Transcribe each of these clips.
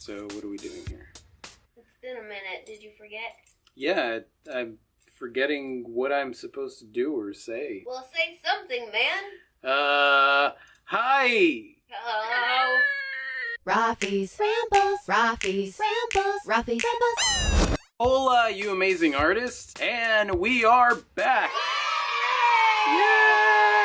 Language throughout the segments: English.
So what are we doing here? It's been a minute. Did you forget? Yeah, I'm forgetting what I'm supposed to do or say. Well, say something, man. Hi! Hello? Rafi's Rambles, Rafi's Rambles, Rafi's Rambles. Hola, you amazing artists, and we are back! Yeah!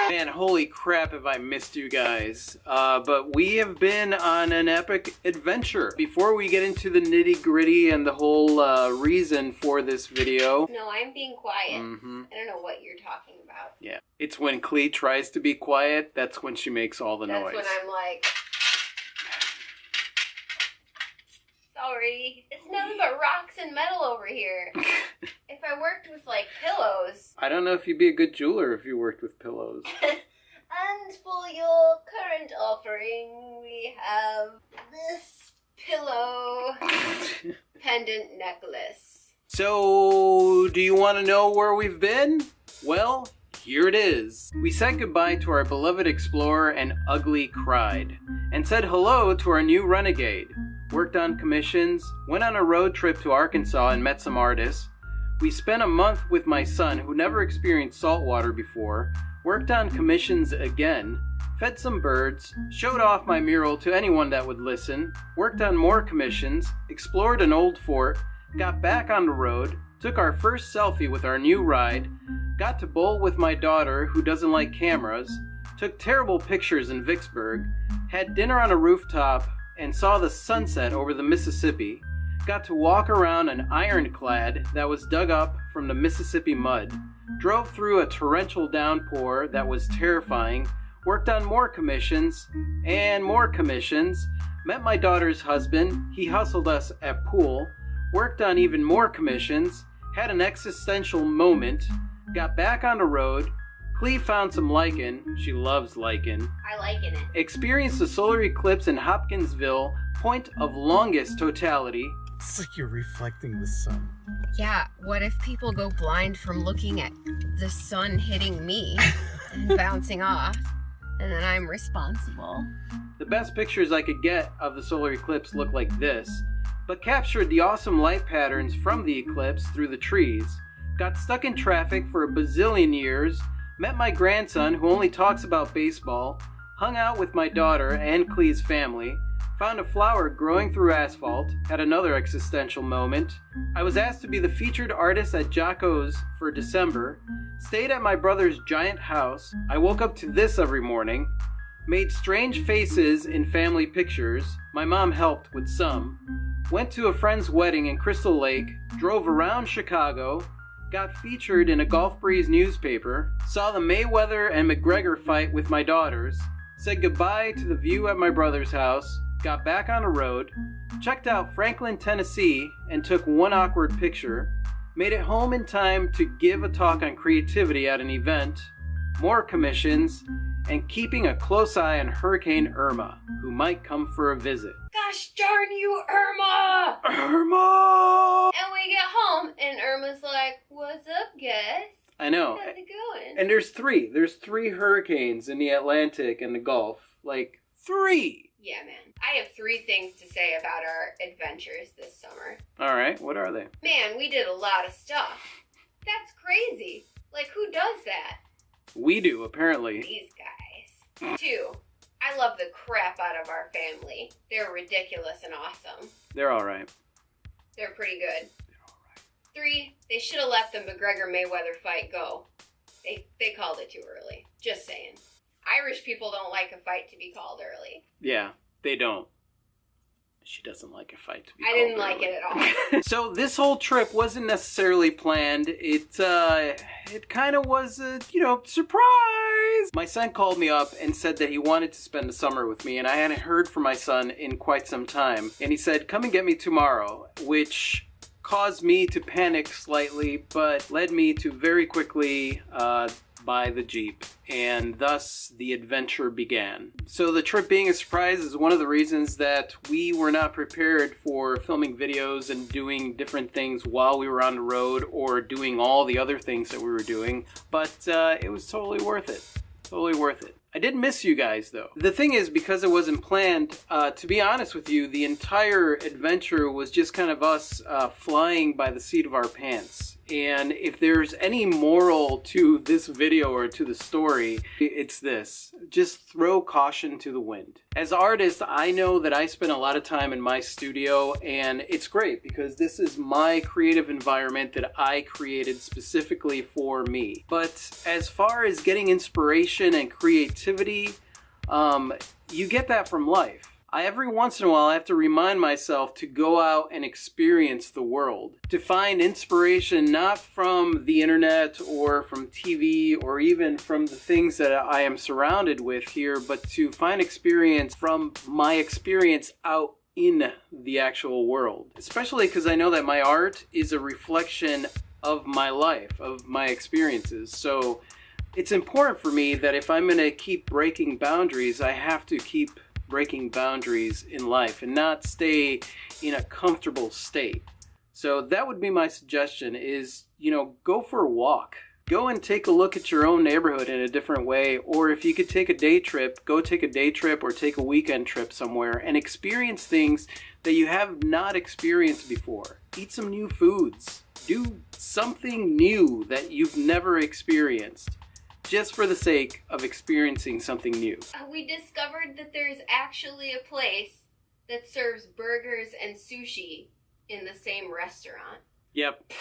Man, holy crap have I missed you guys. But we have been on an epic adventure. Before we get into the nitty-gritty and the whole reason for this video... No, I'm being quiet. Mm-hmm. I don't know what you're talking about. Yeah, it's when Clee tries to be quiet, that's when she makes all the noise. That's when I'm like... Sorry. It's nothing but rocks and metal over here. If I worked with, like, pillows... I don't know if you'd be a good jeweler if you worked with pillows. And for your current offering, we have this pillow pendant necklace. So, do you want to know where we've been? Well, here it is. We said goodbye to our beloved explorer and ugly cried, and said hello to our new renegade. Worked on commissions, went on a road trip to Arkansas and met some artists. We spent a month with my son who never experienced saltwater before, worked on commissions again, fed some birds, showed off my mural to anyone that would listen, worked on more commissions, explored an old fort, got back on the road, took our first selfie with our new ride, got to bowl with my daughter who doesn't like cameras, took terrible pictures in Vicksburg, had dinner on a rooftop, and saw the sunset over the Mississippi, got to walk around an ironclad that was dug up from the Mississippi mud, drove through a torrential downpour that was terrifying, worked on more commissions, and more commissions, met my daughter's husband, he hustled us at pool, worked on even more commissions, had an existential moment, got back on the road, Clee found some lichen, she loves lichen, I liken it. experienced a solar eclipse in Hopkinsville, point of longest totality. It's like you're reflecting the sun. Yeah, what if people go blind from looking at the sun hitting me and bouncing off, and then I'm responsible? The best pictures I could get of the solar eclipse look like this, but captured the awesome light patterns from the eclipse through the trees. Got stuck in traffic for a bazillion years, met my grandson who only talks about baseball, hung out with my daughter and Clee's family, found a flower growing through asphalt, had another existential moment. I was asked to be the featured artist at Jocko's for December, stayed at my brother's giant house, I woke up to this every morning, made strange faces in family pictures, my mom helped with some, went to a friend's wedding in Crystal Lake, drove around Chicago, got featured in a Gulf Breeze newspaper, saw the Mayweather and McGregor fight with my daughters, said goodbye to the view at my brother's house, got back on the road, checked out Franklin, Tennessee, and took one awkward picture, made it home in time to give a talk on creativity at an event, more commissions, and keeping a close eye on Hurricane Irma, who might come for a visit. Gosh darn you, Irma! Irma! And we get home, and Irma's like, what's up, guys? I know. How's it going? And there's three hurricanes in the Atlantic and the Gulf. Like, 3! Yeah, man. I have 3 things to say about our adventures this summer. Alright, what are they? Man, we did a lot of stuff. That's crazy. Like, who does that? We do, apparently. These guys. 2, I love the crap out of our family. They're ridiculous and awesome. They're alright. They're pretty good. 3, they should have let the McGregor-Mayweather fight go. They called it too early. Just saying. Irish people don't like a fight to be called early. Yeah, they don't. She doesn't like a fight to be I called didn't like early. it at all. So this whole trip wasn't necessarily planned. It kind of was a, surprise. My son called me up and said that he wanted to spend the summer with me, and I hadn't heard from my son in quite some time. And he said, come and get me tomorrow, which caused me to panic slightly, but led me to very quickly buy the Jeep, and thus the adventure began. So the trip being a surprise is one of the reasons that we were not prepared for filming videos and doing different things while we were on the road or doing all the other things that we were doing, but it was totally worth it. Totally worth it. I did miss you guys, though. The thing is, because it wasn't planned, to be honest with you, the entire adventure was just kind of us flying by the seat of our pants. And if there's any moral to this video or to the story, it's this. Just throw caution to the wind. As artists, I know that I spend a lot of time in my studio, and it's great because this is my creative environment that I created specifically for me. But as far as getting inspiration and creativity, you get that from life. Every once in a while I have to remind myself to go out and experience the world, to find inspiration not from the internet or from TV or even from the things that I am surrounded with here, but to find experience from my experience out in the actual world. Especially because I know that my art is a reflection of my life, of my experiences. So it's important for me that if I'm going to keep breaking boundaries, I have to keep breaking boundaries in life and not stay in a comfortable state. So that would be my suggestion is, go for a walk. Go and take a look at your own neighborhood in a different way, or if you could take a day trip, go take a day trip or take a weekend trip somewhere and experience things that you have not experienced before. Eat some new foods. Do something new that you've never experienced, just for the sake of experiencing something new. We discovered that there's actually a place that serves burgers and sushi in the same restaurant. Yep.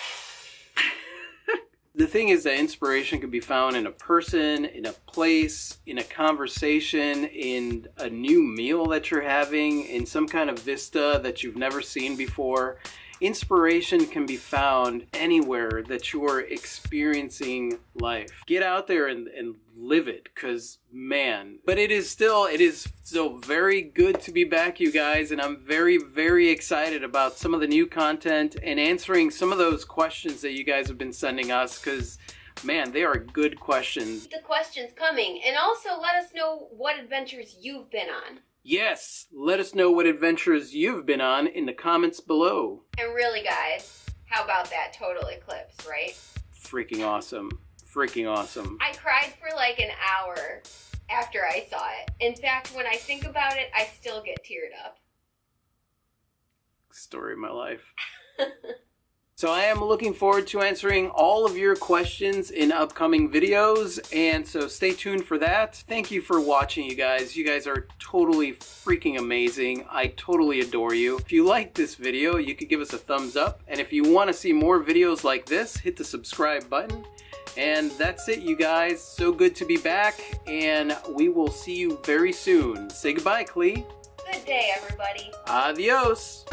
The thing is that inspiration can be found in a person, in a place, in a conversation, in a new meal that you're having, in some kind of vista that you've never seen before. Inspiration can be found anywhere that you're experiencing life. Get out there and live it, because man. But it is still very good to be back, you guys, and I'm very, very excited about some of the new content and answering some of those questions that you guys have been sending us, because man, they are good questions. Keep the questions coming, and also let us know what adventures you've been on. Yes, let us know what adventures you've been on in the comments below. And really, guys, how about that total eclipse, right? Freaking awesome. Freaking awesome. I cried for like an hour after I saw it. In fact, when I think about it, I still get teared up. Story of my life. So I am looking forward to answering all of your questions in upcoming videos, and so stay tuned for that. Thank you for watching, you guys. You guys are totally freaking amazing. I totally adore you. If you liked this video, you could give us a thumbs up, and if you want to see more videos like this, hit the subscribe button. And that's it, you guys. So good to be back, and we will see you very soon. Say goodbye, Clee. Good day, everybody. Adios.